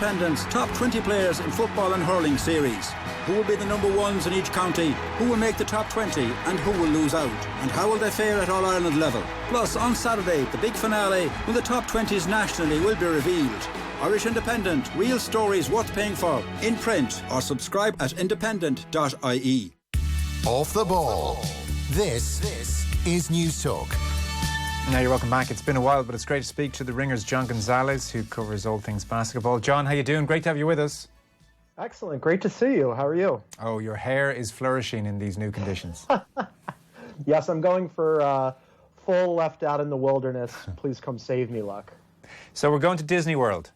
Independent's top 20 players in football and hurling series. Who will be the number ones in each county? Who will make the top 20 and who will lose out? And how will they fare at All-Ireland level? Plus, on Saturday, the big finale, when the top 20s nationally will be revealed. Irish Independent, real stories worth paying for. In print or subscribe at independent.ie. Off the ball. This is News Talk. Now you're welcome back. It's been a while, but it's great to speak to the Ringer's John Gonzalez, who covers all things basketball. John, how you doing? Great to have you with us. Excellent. Great to see you. How are you? Oh, your hair is flourishing in these new conditions. Yes, I'm going for full left out in the wilderness. Please come save me luck. So we're going to Disney World.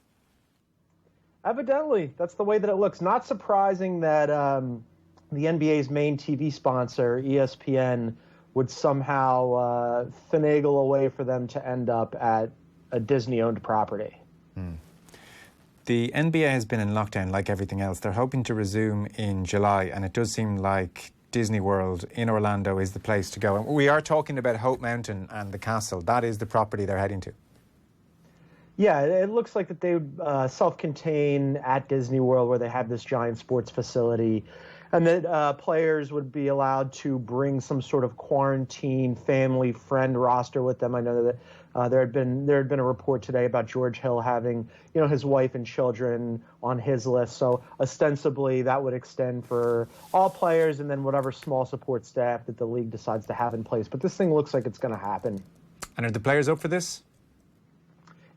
Evidently, that's the way that it looks. Not surprising that the NBA's main TV sponsor, ESPN, would somehow finagle a way for them to end up at a Disney-owned property. The NBA has been in lockdown like everything else. They're hoping to resume in July, and it does seem like Disney World in Orlando is the place to go. And we are talking about Hope Mountain and the castle. That is the property they're heading to. Yeah, it looks like that they would self-contain at Disney World, where they have this giant sports facility, and that players would be allowed to bring some sort of quarantine family friend roster with them. I know that there had been a report today about George Hill having, his wife and children on his list. So ostensibly that would extend for all players and then whatever small support staff that the league decides to have in place. But this thing looks like it's going to happen. And are the players up for this?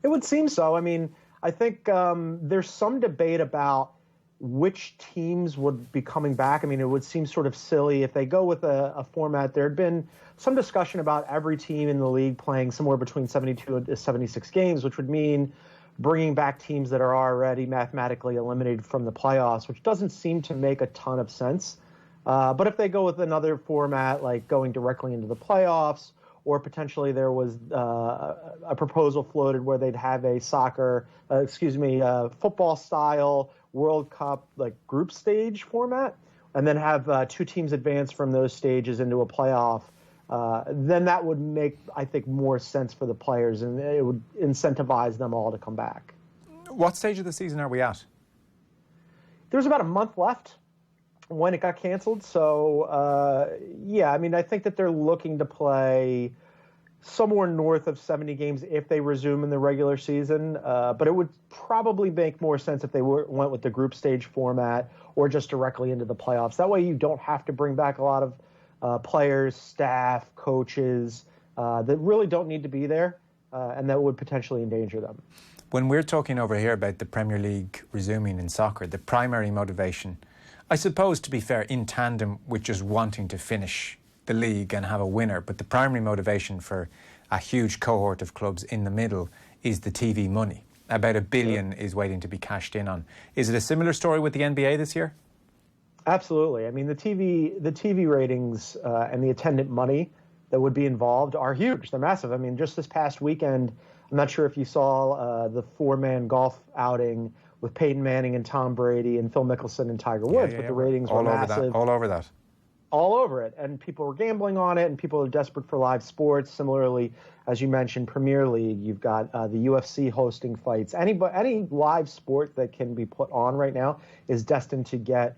It would seem so. I mean, I think there's some debate about which teams would be coming back. I mean, it would seem sort of silly if they go with a format. There had been some discussion about every team in the league playing somewhere between 72 to 76 games, which would mean bringing back teams that are already mathematically eliminated from the playoffs, which doesn't seem to make a ton of sense. But if they go with another format, like going directly into the playoffs, or potentially there was a proposal floated where they'd have a football-style World Cup group stage format, and then have two teams advance from those stages into a playoff, then that would make, I think, more sense for the players, and it would incentivize them all to come back. What stage of the season are we at? There's about a month left when it got canceled. So, I think that they're looking to play somewhere north of 70 games if they resume in the regular season. But it would probably make more sense if they went with the group stage format or just directly into the playoffs. That way you don't have to bring back a lot of players, staff, coaches that really don't need to be there, and that would potentially endanger them. When we're talking over here about the Premier League resuming in soccer, the primary motivation, I suppose, to be fair, in tandem with just wanting to finish the league and have a winner, but the primary motivation for a huge cohort of clubs in the middle is the TV money. About $1 billion is waiting to be cashed in on. Is it a similar story with the NBA this year? Absolutely. I mean, the TV ratings and the attendant money that would be involved are huge. They're massive. I mean, just this past weekend, I'm not sure if you saw the 4-man golf outing with Peyton Manning and Tom Brady and Phil Mickelson and Tiger Woods, but the ratings were massive. All over that. All over it. And people were gambling on it, and people are desperate for live sports. Similarly, as you mentioned, Premier League, you've got the UFC hosting fights. Any live sport that can be put on right now is destined to get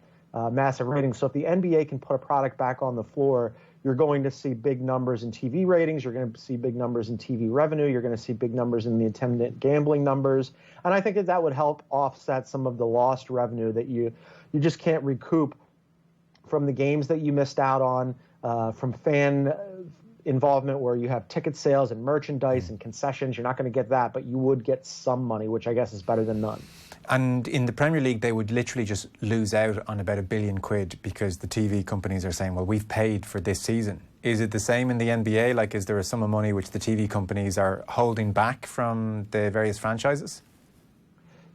massive ratings. So if the NBA can put a product back on the floor, you're going to see big numbers in TV ratings. You're going to see big numbers in TV revenue. You're going to see big numbers in the attendant gambling numbers. And I think that would help offset some of the lost revenue that you just can't recoup from the games that you missed out on, from fan involvement where you have ticket sales and merchandise and concessions. You're not going to get that, but you would get some money, which I guess is better than none. And in the Premier League, they would literally just lose out on about £1 billion because the TV companies are saying, well, we've paid for this season. Is it the same in the NBA? Like, is there a sum of money which the TV companies are holding back from the various franchises?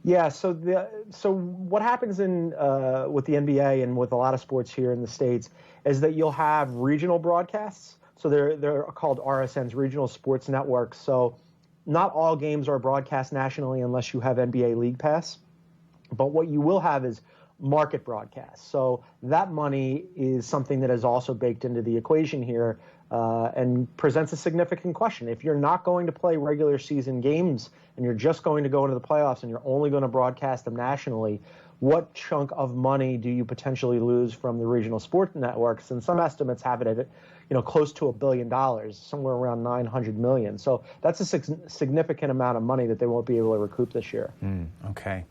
Yeah, so what happens with the NBA and with a lot of sports here in the States is that you'll have regional broadcasts. So they're called RSNs, regional sports networks. So not all games are broadcast nationally unless you have NBA League Pass. But what you will have is market broadcasts. So that money is something that is also baked into the equation here. and presents a significant question. If you're not going to play regular season games and you're just going to go into the playoffs and you're only going to broadcast them nationally, what chunk of money do you potentially lose from the regional sport networks? And some estimates have it at, close to $1 billion, somewhere around $900 million. So that's a significant amount of money that they won't be able to recoup this year. Okay.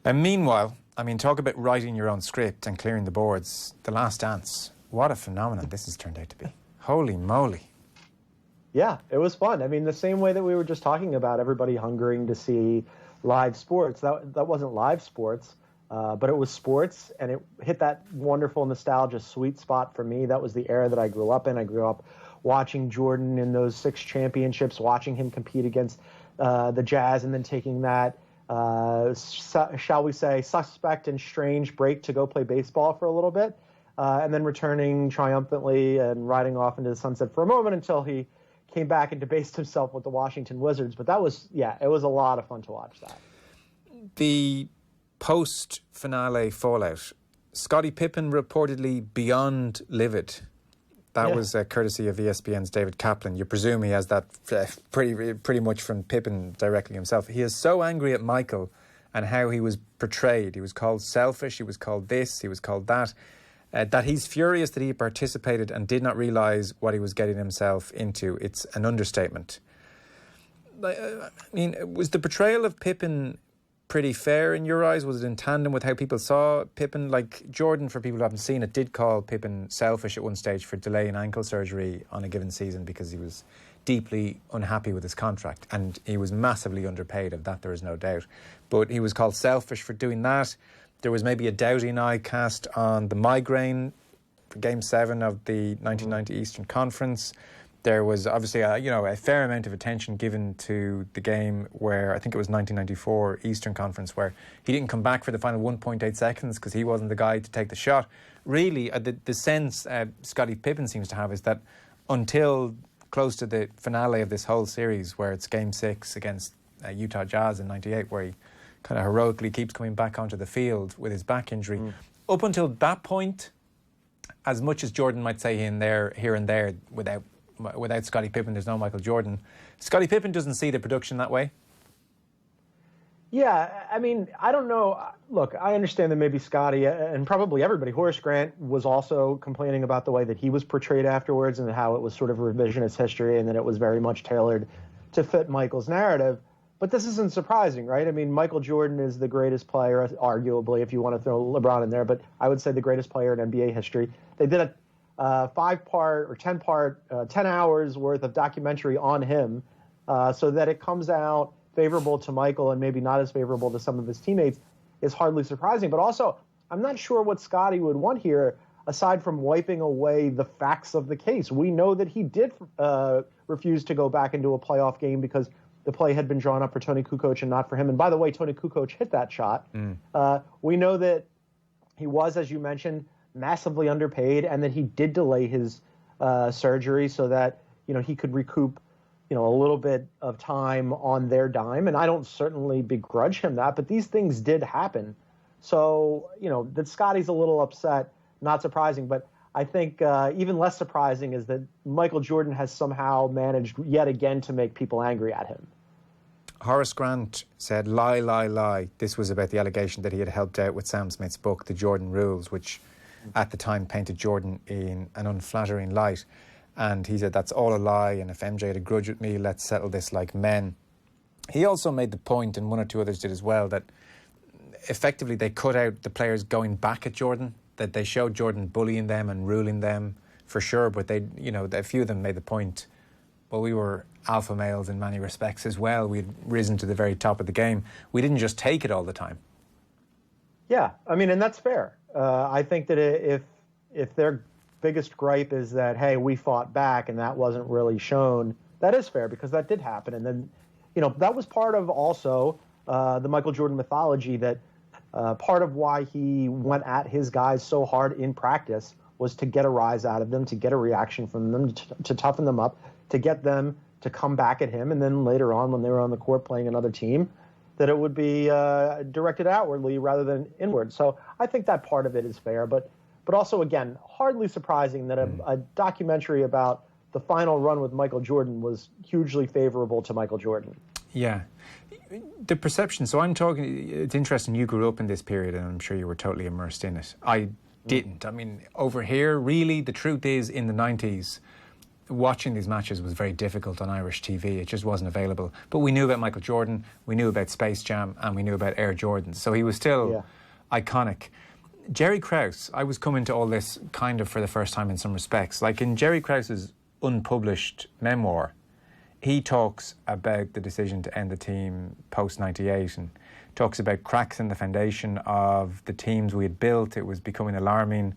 And meanwhile, talk about writing your own script and clearing the boards. The Last Dance. What a phenomenon this has turned out to be. Holy moly. Yeah, it was fun. The same way that we were just talking about everybody hungering to see live sports. That wasn't live sports, but it was sports, and it hit that wonderful nostalgia sweet spot for me. That was the era that I grew up in. I grew up watching Jordan in those 6 championships, watching him compete against the Jazz, and then taking that, shall we say, suspect and strange break to go play baseball for a little bit, and then returning triumphantly and riding off into the sunset for a moment until he came back and debased himself with the Washington Wizards. But it was a lot of fun to watch that. The post-finale fallout. Scottie Pippen reportedly beyond livid. That was courtesy of ESPN's David Kaplan. You presume he has that pretty much from Pippen directly himself. He is so angry at Michael and how he was portrayed. He was called selfish, he was called this, he was called that. That he's furious that he participated and did not realise what he was getting himself into. It's an understatement. Was the portrayal of Pippen pretty fair in your eyes? Was it in tandem with how people saw Pippen? Like Jordan, for people who haven't seen it, did call Pippen selfish at one stage for delaying ankle surgery on a given season because he was deeply unhappy with his contract, and he was massively underpaid. Of that there is no doubt. But he was called selfish for doing that. There was maybe a doubting eye cast on the migraine for Game 7 of the 1990 Eastern Conference. There was obviously a fair amount of attention given to the game where, I think it was 1994 Eastern Conference, where he didn't come back for the final 1.8 seconds because he wasn't the guy to take the shot. Really, the sense Scottie Pippen seems to have is that until close to the finale of this whole series, where it's Game 6 against Utah Jazz in 98, where he kind of heroically keeps coming back onto the field with his back injury. Up until that point, as much as Jordan might say here and there, without Scottie Pippen, there's no Michael Jordan. Scottie Pippen doesn't see the production that way. Yeah, I don't know. Look, I understand that maybe Scottie and probably everybody, Horace Grant was also complaining about the way that he was portrayed afterwards and how it was sort of revisionist history and that it was very much tailored to fit Michael's narrative. But this isn't surprising, right? Michael Jordan is the greatest player, arguably, if you want to throw LeBron in there, but I would say the greatest player in NBA history. They did a 5-part or 10-part, 10 hours worth of documentary on him so that it comes out favorable to Michael and maybe not as favorable to some of his teammates is hardly surprising. But also, I'm not sure what Scottie would want here aside from wiping away the facts of the case. We know that he did refuse to go back into a playoff game because the play had been drawn up for Tony Kukoc and not for him. And by the way, Tony Kukoc hit that shot. We know that he was, as you mentioned, massively underpaid and that he did delay his surgery so that, he could recoup, a little bit of time on their dime. And I don't certainly begrudge him that, but these things did happen. So, that Scottie's a little upset, not surprising, but I think even less surprising is that Michael Jordan has somehow managed yet again to make people angry at him. Horace Grant said, lie, lie, lie. This was about the allegation that he had helped out with Sam Smith's book, The Jordan Rules, which at the time painted Jordan in an unflattering light. And he said, that's all a lie, and if MJ had a grudge with me, let's settle this like men. He also made the point, and one or two others did as well, that effectively they cut out the players going back at Jordan, that they showed Jordan bullying them and ruling them for sure, but they, a few of them made the point, well, we were alpha males in many respects as well. We'd risen to the very top of the game. We didn't just take it all the time. Yeah, and that's fair. I think that if their biggest gripe is that, hey, we fought back and that wasn't really shown, that is fair because that did happen. And then, that was part of also the Michael Jordan mythology that part of why he went at his guys so hard in practice was to get a rise out of them, to get a reaction from them, to toughen them up, to get them to come back at him. And then later on, when they were on the court playing another team, that it would be directed outwardly rather than inward. So I think that part of it is fair. But but also, again, hardly surprising that a documentary about the final run with Michael Jordan was hugely favorable to Michael Jordan. Yeah. The perception, so I'm talking, it's interesting, you grew up in this period and I'm sure you were totally immersed in it. I didn't. I mean, over here, really, the truth is, in the 90s, watching these matches was very difficult on Irish TV. It just wasn't available. But we knew about Michael Jordan, we knew about Space Jam, and we knew about Air Jordans. So he was still iconic. Jerry Krause, I was coming to all this kind of for the first time in some respects. Like in Jerry Krause's unpublished memoir, he talks about the decision to end the team post-98 and talks about cracks in the foundation of the teams we had built. It was becoming alarming.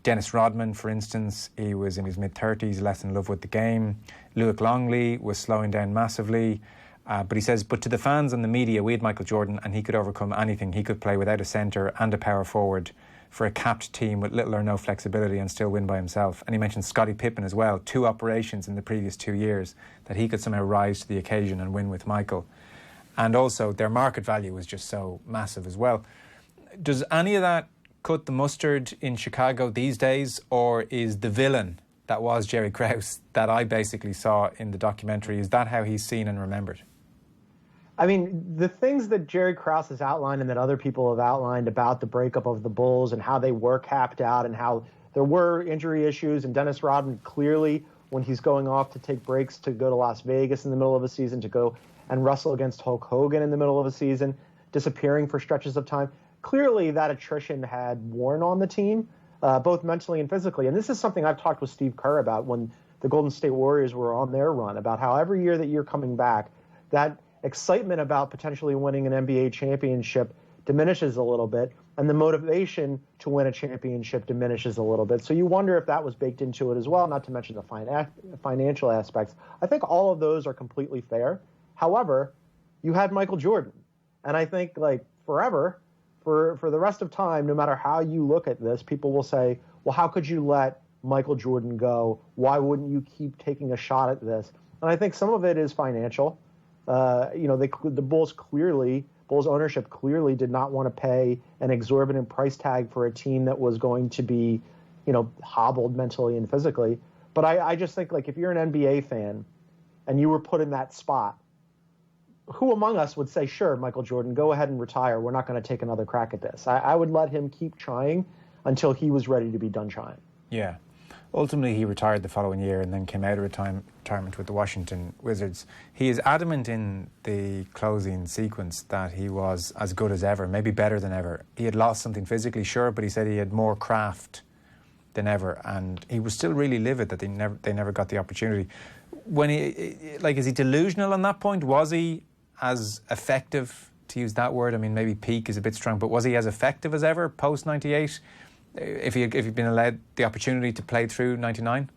Dennis Rodman, for instance, he was in his mid-30s, less in love with the game. Luke Longley was slowing down massively. But he says, but to the fans and the media, we had Michael Jordan and he could overcome anything. He could play without a centre and a power forward for a capped team with little or no flexibility and still win by himself. And he mentioned Scottie Pippen as well, 2 operations in the previous 2 years, that he could somehow rise to the occasion and win with Michael. And also their market value was just so massive as well. Does any of that cut the mustard in Chicago these days, or is the villain that was Jerry Krause that I basically saw in the documentary, is that how he's seen and remembered? I mean, the things that Jerry Krause has outlined and that other people have outlined about the breakup of the Bulls and how they were capped out and how there were injury issues, and Dennis Rodman clearly, when he's going off to take breaks to go to Las Vegas in the middle of a season, to go and wrestle against Hulk Hogan in the middle of a season, disappearing for stretches of time, clearly that attrition had worn on the team, both mentally and physically. And this is something I've talked with Steve Kerr about when the Golden State Warriors were on their run, about how every year that you're coming back, that excitement about potentially winning an NBA championship diminishes a little bit, and the motivation to win a championship diminishes a little bit. So you wonder if that was baked into it as well, not to mention the financial aspects. I think all of those are completely fair. However, you had Michael Jordan. And I think, like, forever, for the rest of time, no matter how you look at this, people will say, well, how could you let Michael Jordan go? Why wouldn't you keep taking a shot at this? And I think some of it is financial. The Bulls ownership clearly did not want to pay an exorbitant price tag for a team that was going to be, hobbled mentally and physically. But I just think, like, if you're an NBA fan and you were put in that spot, who among us would say, sure, Michael Jordan, go ahead and retire. We're not going to take another crack at this. I would let him keep trying until he was ready to be done trying. Yeah. Ultimately, he retired the following year and then came out of retirement with the Washington Wizards. He is adamant in the closing sequence that he was as good as ever, maybe better than ever. He had lost something physically, sure, but he said he had more craft than ever, and he was still really livid that they never got the opportunity. Is he delusional on that point? Was he as effective, to use that word? I mean, maybe peak is a bit strong, but was he as effective as ever post 98? If he'd been allowed the opportunity to play through 99?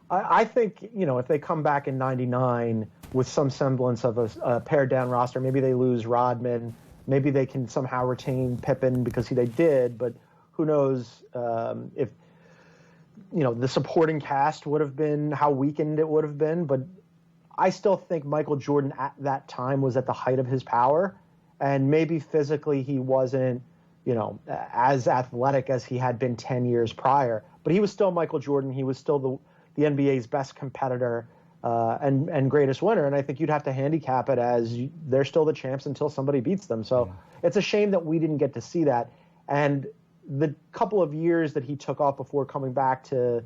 I think, if they come back in 99 with some semblance of a pared down roster, maybe they lose Rodman, maybe they can somehow retain Pippen because they did, but who knows if, the supporting cast would have been, how weakened it would have been. But I still think Michael Jordan at that time was at the height of his power, and maybe physically he wasn't, as athletic as he had been 10 years prior, but he was still Michael Jordan. He was still the NBA's best competitor and greatest winner. And I think you'd have to handicap it as they're still the champs until somebody beats them. So it's a shame that we didn't get to see that. And the couple of years that he took off before coming back to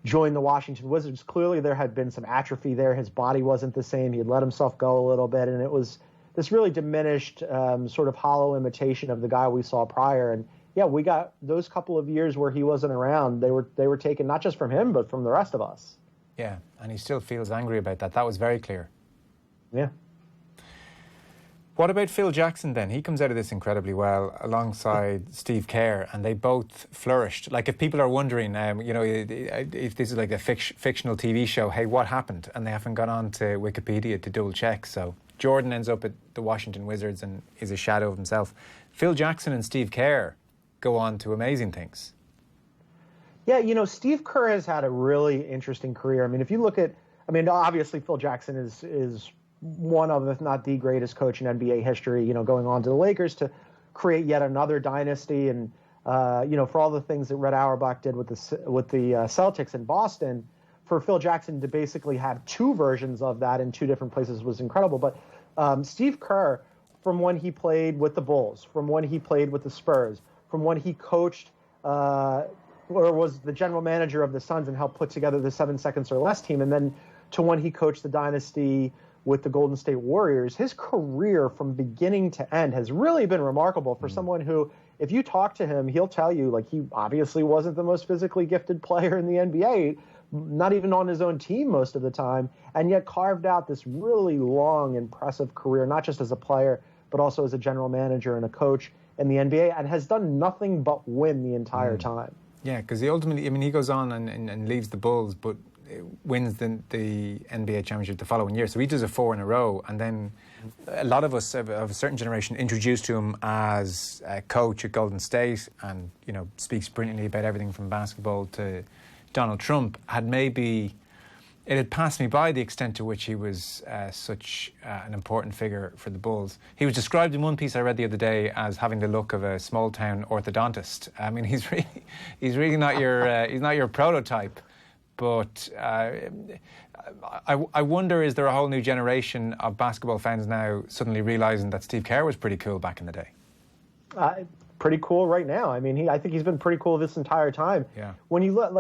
join the Washington Wizards, clearly there had been some atrophy there. His body wasn't the same. He had let himself go a little bit, and it was this really diminished sort of hollow imitation of the guy we saw prior. And yeah, we got those couple of years where he wasn't around. They were taken not just from him, but from the rest of us. Yeah, and he still feels angry about that. That was very clear. Yeah. What about Phil Jackson then? He comes out of this incredibly well alongside Steve Kerr, and they both flourished. Like, if people are wondering, if this is like a fictional TV show, hey, what happened? And they haven't gone on to Wikipedia to double check. So Jordan ends up at the Washington Wizards and is a shadow of himself. Phil Jackson and Steve Kerr go on to amazing things. Yeah, Steve Kerr has had a really interesting career. I mean, if you look at, obviously Phil Jackson is one of, if not the greatest coach in NBA history, going on to the Lakers to create yet another dynasty. And for all the things that Red Auerbach did with the Celtics in Boston, for Phil Jackson to basically have two versions of that in two different places was incredible. But Steve Kerr, from when he played with the Bulls, from when he played with the Spurs, from when he coached or was the general manager of the Suns and helped put together the 7 seconds or less team, and then to when he coached the dynasty with the Golden State Warriors, his career from beginning to end has really been remarkable for someone who, if you talk to him, he'll tell you, like, he obviously wasn't the most physically gifted player in the NBA, not even on his own team most of the time, and yet carved out this really long, impressive career, not just as a player, but also as a general manager and a coach in the NBA, and has done nothing but win the entire time. Yeah, because he goes on and leaves the Bulls, but wins the NBA championship the following year. So he does it 4 in a row, and then a lot of us of a certain generation introduced to him as a coach at Golden State, and speaks brilliantly about everything from basketball to Donald Trump. It had passed me by the extent to which he was such an important figure for the Bulls. He was described in one piece I read the other day as having the look of a small town orthodontist. I mean, he's really not your prototype. But I wonder, is there a whole new generation of basketball fans now suddenly realising that Steve Kerr was pretty cool back in the day? Pretty cool right now. I mean, I think he's been pretty cool this entire time. Yeah. When you look,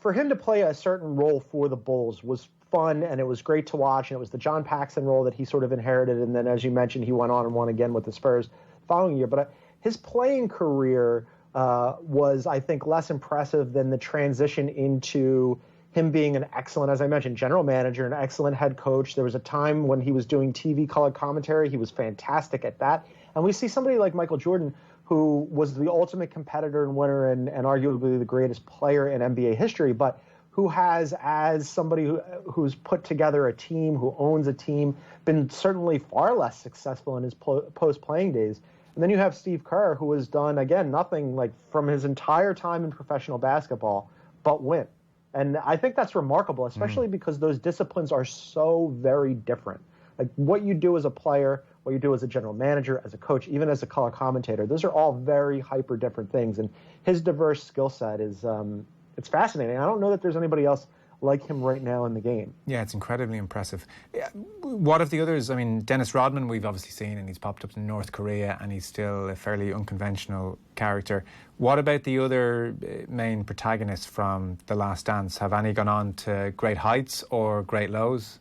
for him to play a certain role for the Bulls was fun, and it was great to watch, and it was the John Paxson role that he sort of inherited, and then, as you mentioned, he went on and won again with the Spurs the following year. But his playing career was, I think, less impressive than the transition into him being an excellent, as I mentioned, general manager, an excellent head coach. There was a time when he was doing TV color commentary. He was fantastic at that. And we see somebody like Michael Jordan, who was the ultimate competitor and winner and arguably the greatest player in NBA history, but who has, as somebody who's put together a team, who owns a team, been certainly far less successful in his post-playing days. And then you have Steve Kerr, who has done, again, nothing from his entire time in professional basketball but win. And I think that's remarkable, especially because those disciplines are so very different. Like what you do as a player, what you do as a general manager, as a coach, even as a color commentator, those are all very hyper different things. And his diverse skill set is it's fascinating. I don't know that there's anybody else like him right now in the game. Yeah, it's incredibly impressive. What of the others? I mean, Dennis Rodman we've obviously seen, and he's popped up in North Korea, and he's still a fairly unconventional character. What about the other main protagonists from The Last Dance? Have any gone on to great heights or great lows?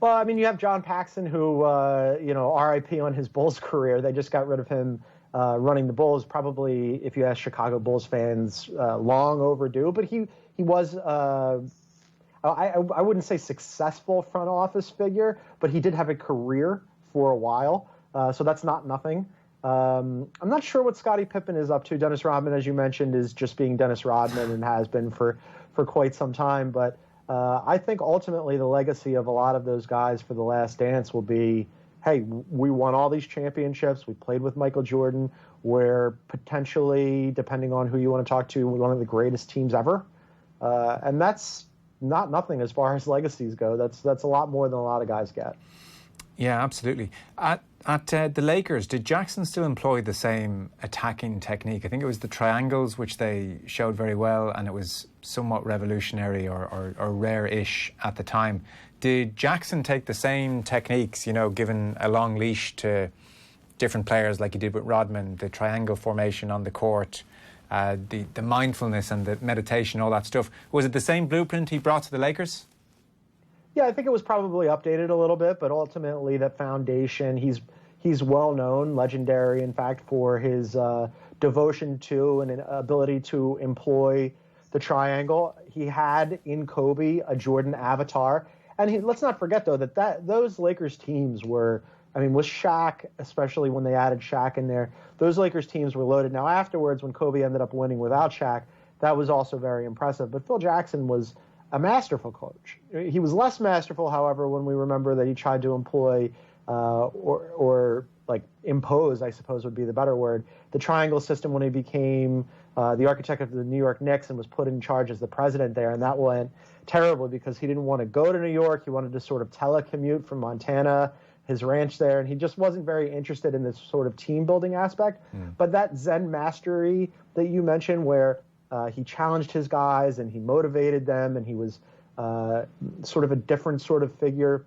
Well, I mean, you have John Paxson, who, RIP on his Bulls career. They just got rid of him running the Bulls, probably, if you ask Chicago Bulls fans, long overdue. But he was, I wouldn't say successful front office figure, but he did have a career for a while. So that's not nothing. I'm not sure what Scottie Pippen is up to. Dennis Rodman, as you mentioned, is just being Dennis Rodman and has been for quite some time. But I think ultimately the legacy of a lot of those guys for The Last Dance will be, hey, we won all these championships. We played with Michael Jordan. We're potentially, depending on who you want to talk to, one of the greatest teams ever. And that's not nothing as far as legacies go. That's a lot more than a lot of guys get. Yeah, absolutely. At the Lakers, did Jackson still employ the same attacking technique? I think it was the triangles, which they showed very well, and it was somewhat revolutionary or rare-ish at the time. Did Jackson take the same techniques, given a long leash to different players like he did with Rodman, the triangle formation on the court, the mindfulness and the meditation, all that stuff? Was it the same blueprint he brought to the Lakers? Yeah, I think it was probably updated a little bit, but ultimately that foundation, he's well known, legendary, in fact, for his devotion to and an ability to employ the triangle. He had in Kobe a Jordan avatar. And let's not forget, though, that those Lakers teams were, with Shaq, especially when they added Shaq in there, those Lakers teams were loaded. Now, afterwards, when Kobe ended up winning without Shaq, that was also very impressive. But Phil Jackson was a masterful coach. He was less masterful, however, when we remember that he tried to employ or impose, I suppose would be the better word, the triangle system when he became the architect of the New York Knicks and was put in charge as the president there. And that went terribly because he didn't want to go to New York. He wanted to sort of telecommute from Montana his ranch there, and he just wasn't very interested in this sort of team building aspect. But that Zen mastery that you mentioned, where he challenged his guys and he motivated them, and he was sort of a different sort of figure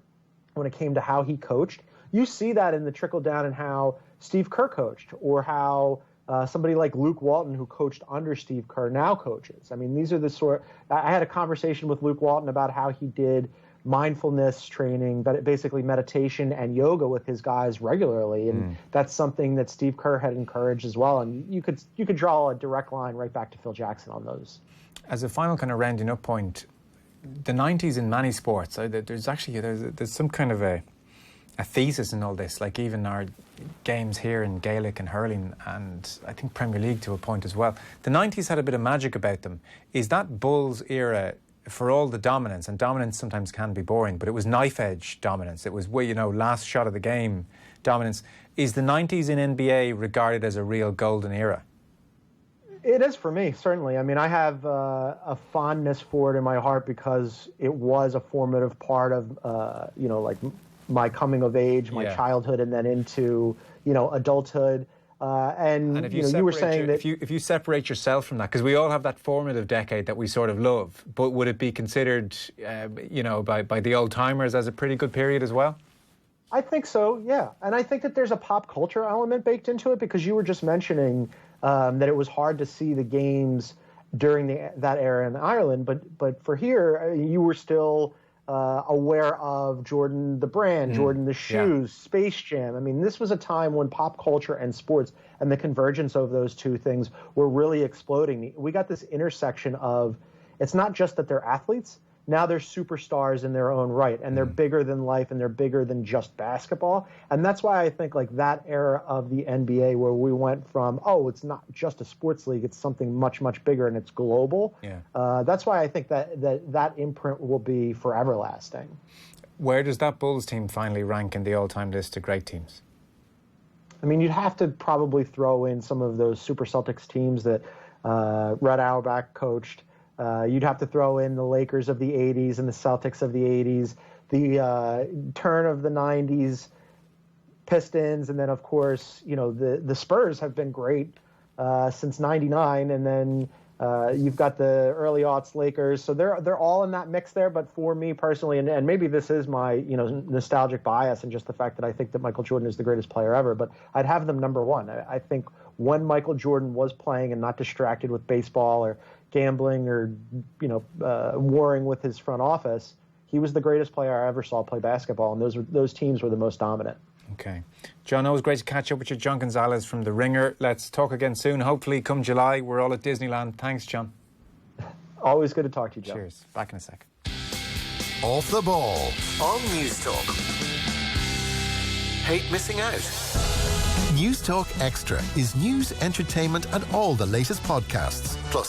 when it came to how he coached. You see that in the trickle down in how Steve Kerr coached, or how somebody like Luke Walton, who coached under Steve Kerr, now coaches. I mean, these are the sort. I had a conversation with Luke Walton about how he did mindfulness training, but basically meditation and yoga with his guys regularly, and that's something that Steve Kerr had encouraged as well. And you could draw a direct line right back to Phil Jackson on those. As a final kind of rounding up point, the 90s in many sports, there's some kind of a thesis in all this, like even our games here in Gaelic and hurling, and I think Premier League to a point as well. The 90s had a bit of magic about them. Is that Bulls era, for all the dominance, and dominance sometimes can be boring, but it was knife edge dominance, it was, last shot of the game dominance. Is the 90s in NBA regarded as a real golden era? It is for me, certainly. I mean, I have a fondness for it in my heart because it was a formative part of, like my coming of age, my childhood, and then into, adulthood. And if you were saying that if you separate yourself from that, because we all have that formative decade that we sort of love, but would it be considered, by the old timers as a pretty good period as well? I think so, yeah. And I think that there's a pop culture element baked into it, because you were just mentioning that it was hard to see the games during that era in Ireland, but for here, you were still aware of Jordan the brand, Jordan the shoes, Space Jam. I mean, this was a time when pop culture and sports and the convergence of those two things were really exploding. We got this intersection of, it's not just that they're athletes, now they're superstars in their own right, and they're bigger than life, and they're bigger than just basketball. And that's why I think like that era of the NBA, where we went from, it's not just a sports league, it's something much, much bigger, and it's global. That's why I think that imprint will be forever lasting. Where does that Bulls team finally rank in the all-time list of great teams? I mean, you'd have to probably throw in some of those Super Celtics teams that Red Auerbach coached. You'd have to throw in the Lakers of the 80s and the Celtics of the 80s, the turn of the 90s Pistons, and then, of course, the Spurs have been great since 99, and then you've got the early aughts Lakers. So they're all in that mix there. But for me personally, and maybe this is my nostalgic bias and just the fact that I think that Michael Jordan is the greatest player ever, but I'd have them number one. I think when Michael Jordan was playing and not distracted with baseball or gambling or warring with his front office, he was the greatest player I ever saw play basketball, and those teams were the most dominant. Okay. John, always great to catch up with you. John Gonzalez from The Ringer. Let's talk again soon. Hopefully come July we're all at Disneyland. Thanks, John. Always good to talk to you, John. Cheers. Back in a sec. Off the Ball on News Talk. Hate missing out? News Talk Extra is news, entertainment and all the latest podcasts, plus